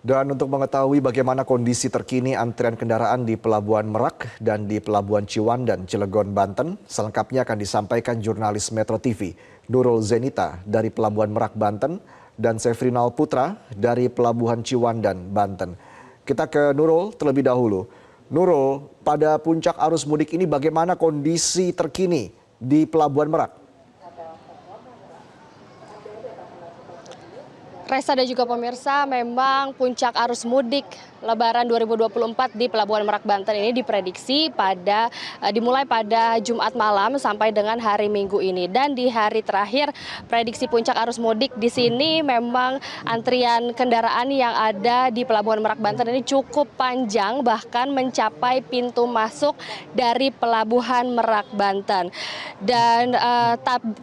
Dan untuk mengetahui bagaimana kondisi terkini antrian kendaraan di Pelabuhan Merak dan di Pelabuhan Ciwandan, Cilegon, Banten, selengkapnya akan disampaikan jurnalis Metro TV, Nurul Zenita dari Pelabuhan Merak, Banten, dan Sefrinal Putra dari Pelabuhan Ciwandan, Banten. Kita ke Nurul terlebih dahulu. Nurul, pada puncak arus mudik ini bagaimana kondisi terkini di Pelabuhan Merak? Reza dan juga pemirsa, memang puncak arus mudik Lebaran 2024 di Pelabuhan Merak, Banten ini diprediksi dimulai pada Jumat malam sampai dengan hari Minggu ini. Dan di hari terakhir prediksi puncak arus mudik di sini memang antrian kendaraan yang ada di Pelabuhan Merak, Banten ini cukup panjang, bahkan mencapai pintu masuk dari Pelabuhan Merak, Banten. Dan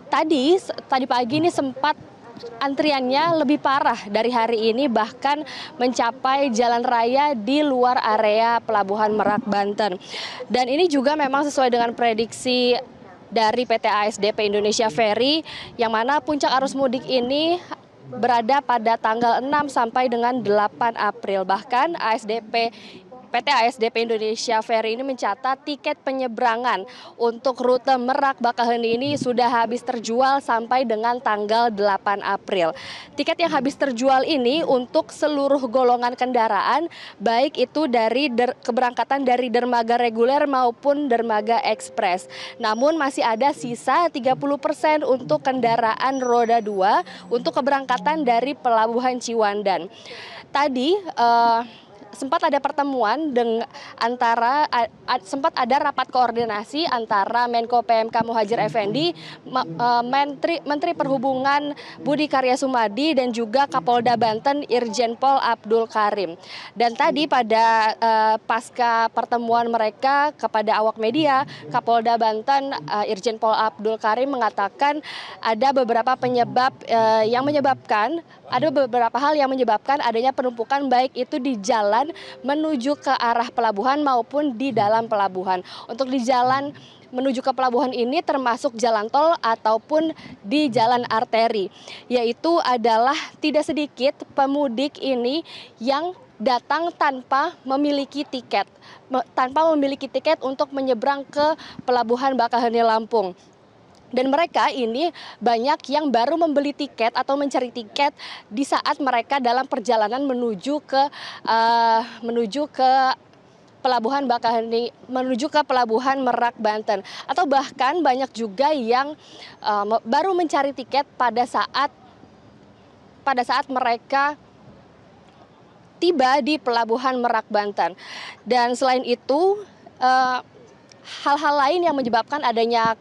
tadi pagi ini sempat antriannya lebih parah dari hari ini, bahkan mencapai jalan raya di luar area Pelabuhan Merak, Banten. Dan ini juga memang sesuai dengan prediksi dari PT ASDP Indonesia Ferry, yang mana puncak arus mudik ini berada pada tanggal 6 sampai dengan 8 April. Bahkan PT ASDP Indonesia Ferry ini mencatat tiket penyeberangan untuk rute Merak Bakaheni ini sudah habis terjual sampai dengan tanggal 8 April. Tiket yang habis terjual ini untuk seluruh golongan kendaraan, baik itu dari keberangkatan dari dermaga reguler maupun dermaga ekspres. Namun masih ada sisa 30% untuk kendaraan roda 2 untuk keberangkatan dari Pelabuhan Ciwandan. Tadi sempat ada pertemuan sempat ada rapat koordinasi antara Menko PMK Muhadjir Effendi, Menteri Perhubungan Budi Karya Sumadi, dan juga Kapolda Banten Irjen Pol Abdul Karim. Dan tadi pada pasca pertemuan mereka kepada awak media, Kapolda Banten Irjen Pol Abdul Karim mengatakan ada beberapa hal yang menyebabkan adanya penumpukan, baik itu di jalan menuju ke arah pelabuhan maupun di dalam pelabuhan. Untuk di jalan menuju ke pelabuhan ini termasuk jalan tol ataupun di jalan arteri, yaitu adalah tidak sedikit pemudik ini yang datang tanpa memiliki tiket untuk menyeberang ke Pelabuhan Bakaheni, Lampung. Dan mereka ini banyak yang baru membeli tiket atau mencari tiket di saat mereka dalam perjalanan menuju ke Pelabuhan Bakaheni, menuju ke Pelabuhan Merak, Banten. Atau bahkan banyak juga yang baru mencari tiket pada saat mereka tiba di Pelabuhan Merak, Banten. Dan selain itu, hal-hal lain yang menyebabkan adanya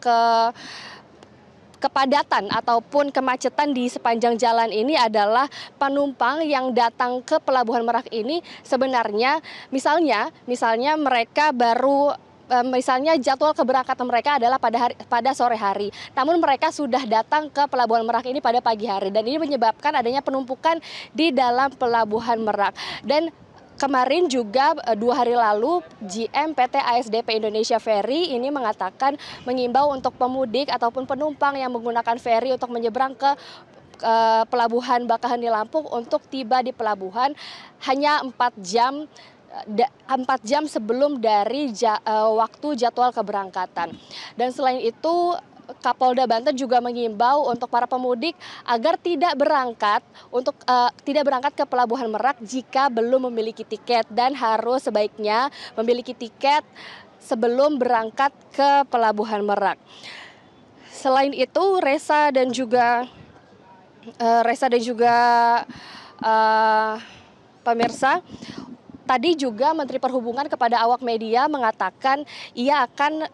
kepadatan ataupun kemacetan di sepanjang jalan ini adalah penumpang yang datang ke Pelabuhan Merak ini sebenarnya misalnya mereka misalnya jadwal keberangkatan mereka adalah pada sore hari, namun mereka sudah datang ke Pelabuhan Merak ini pada pagi hari, dan ini menyebabkan adanya penumpukan di dalam Pelabuhan Merak. Dan kemarin juga 2 hari lalu GM PT ASDP Indonesia Ferry ini mengimbau untuk pemudik ataupun penumpang yang menggunakan ferry untuk menyeberang ke Pelabuhan Bakaheni, Lampung untuk tiba di pelabuhan hanya 4 jam sebelum dari waktu jadwal keberangkatan. Dan selain itu, Kapolda Banten juga mengimbau untuk para pemudik agar tidak berangkat ke Pelabuhan Merak jika belum memiliki tiket, dan harus sebaiknya memiliki tiket sebelum berangkat ke Pelabuhan Merak. Selain itu, Reza dan juga pemirsa, tadi juga Menteri Perhubungan kepada awak media mengatakan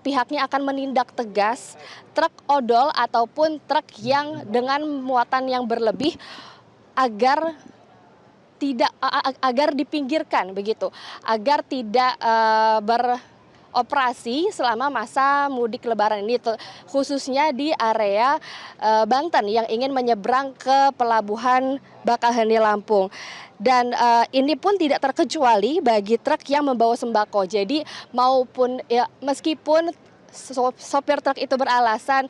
pihaknya akan menindak tegas truk odol ataupun truk yang dengan muatan yang berlebih agar dipinggirkan begitu, agar tidak beroperasi selama masa mudik Lebaran ini, khususnya di area Banten yang ingin menyeberang ke Pelabuhan Bakaheni, Lampung. Dan ini pun tidak terkecuali bagi truk yang membawa sembako. Jadi meskipun sopir truk itu beralasan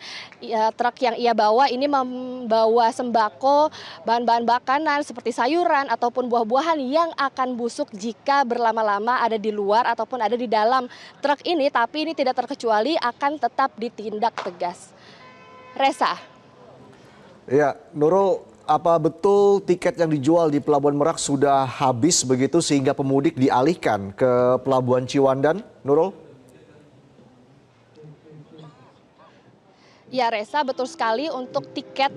truk yang ia bawa ini membawa sembako, bahan-bahan makanan seperti sayuran ataupun buah-buahan yang akan busuk jika berlama-lama ada di luar ataupun ada di dalam truk ini, tapi ini tidak terkecuali akan tetap ditindak tegas. Reza. Ya, Nurul, apa betul tiket yang dijual di Pelabuhan Merak sudah habis begitu sehingga pemudik dialihkan ke Pelabuhan Ciwandan, Nurul? Ya Reza, betul sekali untuk tiket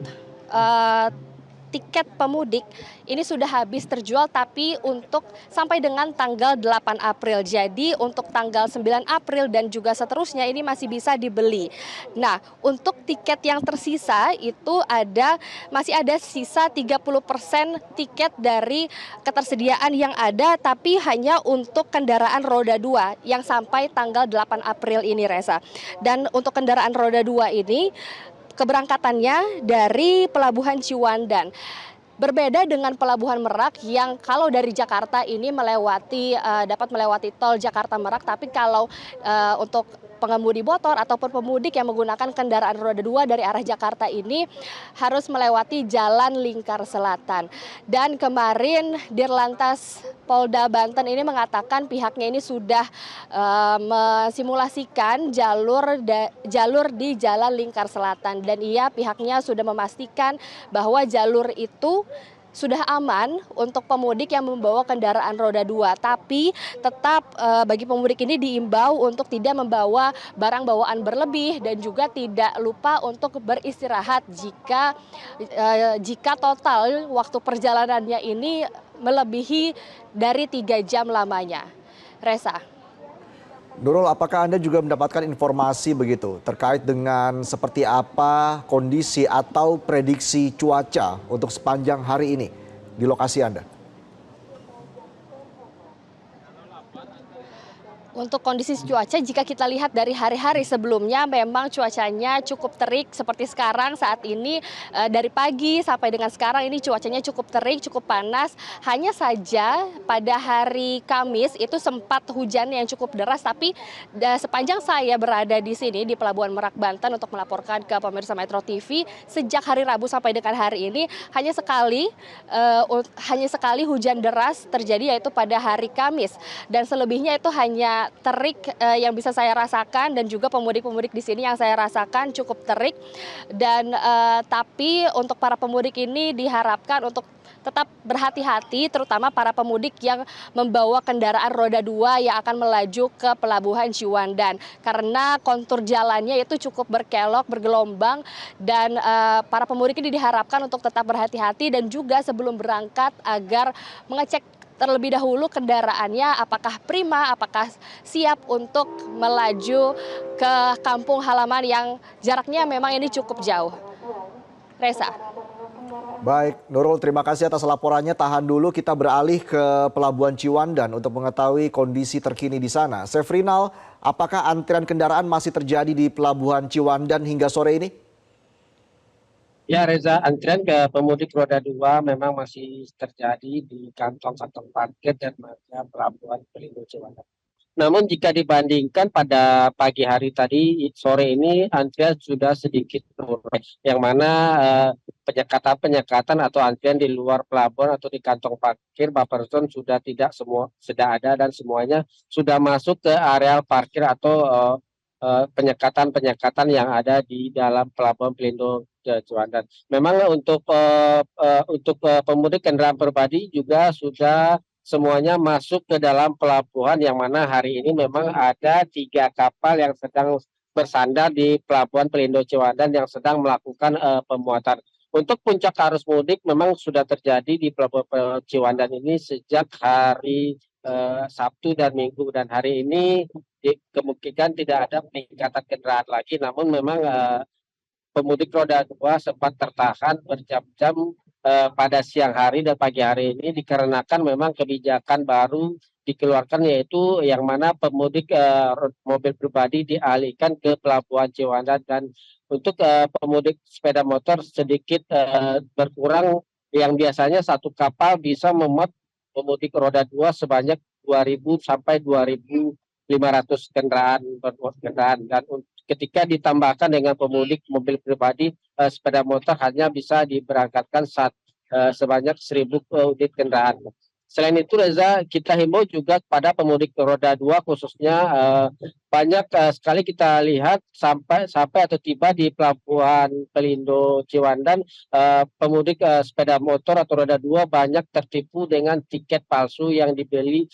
pemudik ini sudah habis terjual, tapi untuk sampai dengan tanggal 8 April. Jadi untuk tanggal 9 April dan juga seterusnya ini masih bisa dibeli. Nah, untuk tiket yang tersisa itu masih ada sisa 30% tiket dari ketersediaan yang ada, tapi hanya untuk kendaraan roda 2 yang sampai tanggal 8 April ini, Reza. Dan untuk kendaraan roda 2 ini keberangkatannya dari Pelabuhan Ciwandan. Berbeda dengan Pelabuhan Merak yang kalau dari Jakarta ini dapat melewati tol Jakarta Merak, tapi kalau untuk pengemudi motor ataupun pemudik yang menggunakan kendaraan roda 2 dari arah Jakarta ini harus melewati Jalan Lingkar Selatan. Dan kemarin Dirlantas Polda Banten ini mengatakan pihaknya ini sudah mensimulasikan jalur di Jalan Lingkar Selatan, dan pihaknya sudah memastikan bahwa jalur itu sudah aman untuk pemudik yang membawa kendaraan roda 2. Tapi tetap bagi pemudik ini diimbau untuk tidak membawa barang bawaan berlebih dan juga tidak lupa untuk beristirahat jika total waktu perjalanannya ini melebihi dari 3 jam lamanya. Reza. Nurul, apakah Anda juga mendapatkan informasi begitu terkait dengan seperti apa kondisi atau prediksi cuaca untuk sepanjang hari ini di lokasi Anda? Untuk kondisi cuaca, jika kita lihat dari hari-hari sebelumnya memang cuacanya cukup terik seperti sekarang saat ini. Dari pagi sampai dengan sekarang ini cuacanya cukup terik, cukup panas. Hanya saja pada hari Kamis itu sempat hujan yang cukup deras, tapi sepanjang saya berada di sini di Pelabuhan Merak Banten untuk melaporkan ke pemirsa Metro TV, sejak hari Rabu sampai dengan hari ini hanya sekali hujan deras terjadi, yaitu pada hari Kamis, dan selebihnya itu hanya terik yang bisa saya rasakan, dan juga pemudik-pemudik di sini yang saya rasakan cukup terik. Dan tapi untuk para pemudik ini diharapkan untuk tetap berhati-hati, terutama para pemudik yang membawa kendaraan roda 2 yang akan melaju ke Pelabuhan Ciwandan, karena kontur jalannya itu cukup berkelok, bergelombang, dan para pemudik ini diharapkan untuk tetap berhati-hati dan juga sebelum berangkat agar mengecek terlebih dahulu kendaraannya apakah prima, apakah siap untuk melaju ke kampung halaman yang jaraknya memang ini cukup jauh. Reza. Baik, Nurul, terima kasih atas laporannya. Tahan dulu, kita beralih ke Pelabuhan Ciwandan untuk mengetahui kondisi terkini di sana. Sefrinal, apakah antrian kendaraan masih terjadi di Pelabuhan Ciwandan hingga sore ini? Ya Reza, antrian ke pemudik roda 2 memang masih terjadi di kantong-kantong parkir dan pelabuhan Pelindo Ciwandan. Namun jika dibandingkan pada pagi hari tadi, sore ini antrian sudah sedikit turun. Yang mana penyekatan atau antrian di luar pelabuhan atau di kantong parkir Bufferzone sudah ada, dan semuanya sudah masuk ke areal parkir atau penyekatan yang ada di dalam pelabuhan Pelindo Ciwandan. Memang untuk pemudik kendaraan pribadi juga sudah semuanya masuk ke dalam pelabuhan, yang mana hari ini memang ada 3 kapal yang sedang bersandar di pelabuhan Pelindo Ciwandan yang sedang melakukan pemuatan. Untuk puncak arus mudik memang sudah terjadi di pelabuhan Ciwandan ini sejak hari Sabtu dan Minggu, dan hari ini kemungkinan tidak ada peningkatan kendaraan lagi, namun memang pemudik roda 2 sempat tertahan berjam-jam pada siang hari dan pagi hari ini dikarenakan memang kebijakan baru dikeluarkan, yaitu yang mana pemudik mobil pribadi dialihkan ke Pelabuhan Ciwandan, dan untuk pemudik sepeda motor sedikit berkurang, yang biasanya satu kapal bisa memuat pemudik roda 2 sebanyak 2.000 sampai 2.500 500 kendaraan dan ketika ditambahkan dengan pemudik mobil pribadi, sepeda motor hanya bisa diberangkatkan sebanyak 1.000 unit kendaraan. Selain itu Reza, kita himbau juga kepada pemudik roda 2 khususnya banyak sekali kita lihat sampai atau tiba di Pelabuhan Pelindo Ciwandan, pemudik sepeda motor atau roda 2 banyak tertipu dengan tiket palsu yang dibeli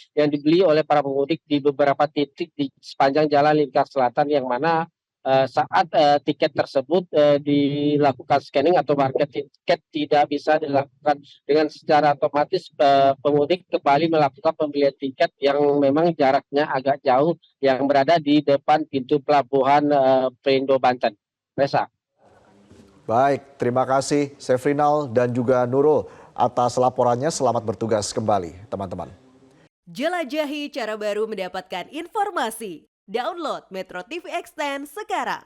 oleh para pemudik di beberapa titik di sepanjang Jalan Lingkar Selatan, yang mana saat tiket tersebut dilakukan scanning atau market tiket tidak bisa dilakukan dengan secara otomatis, pemudik kembali melakukan pembelian tiket yang memang jaraknya agak jauh yang berada di depan pintu Pelabuhan Pelindo Banten. Reza. Baik, terima kasih Sefrinal dan juga Nurul atas laporannya. Selamat bertugas kembali, teman-teman. Jelajahi cara baru mendapatkan informasi. Download Metro TV Extend sekarang.